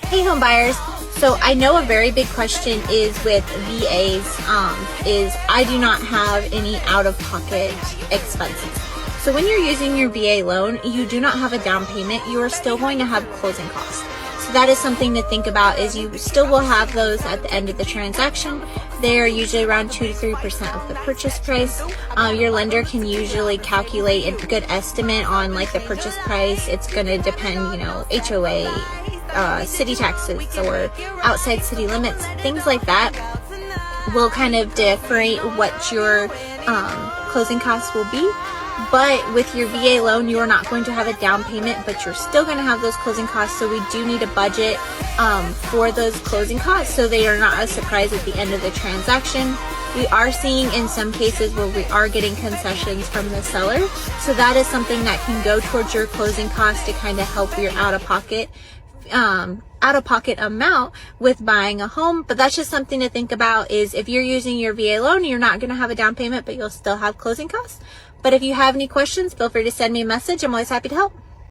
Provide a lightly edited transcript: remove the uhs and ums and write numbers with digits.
Hey home buyers. So I know a very big question is with VAs, is I do not have any out-of-pocket expenses. So when you're using your VA loan, you do not have a down payment. You are still going to have closing costs. So that is something to think about, is you still will have those at the end of the transaction. They are usually around 2 to 3% of the purchase price. Your lender can usually calculate a good estimate on like the purchase price. It's going to depend, HOA, city taxes or outside city limits, things like that will kind of differentiate what your closing costs will be. But with your VA loan, you are not going to have a down payment, but you're still going to have those closing costs. So we do need a budget for those closing costs so they are not a surprise at the end of the transaction. We are seeing in some cases where we are getting concessions from the seller. So that is something that can go towards your closing costs to kind of help your out-of-pocket amount with buying a home. But that's just something to think about, is if you're using your VA loan, you're not going to have a down payment, but you'll still have closing costs. But if you have any questions, feel free to send me a message. I'm always happy to help.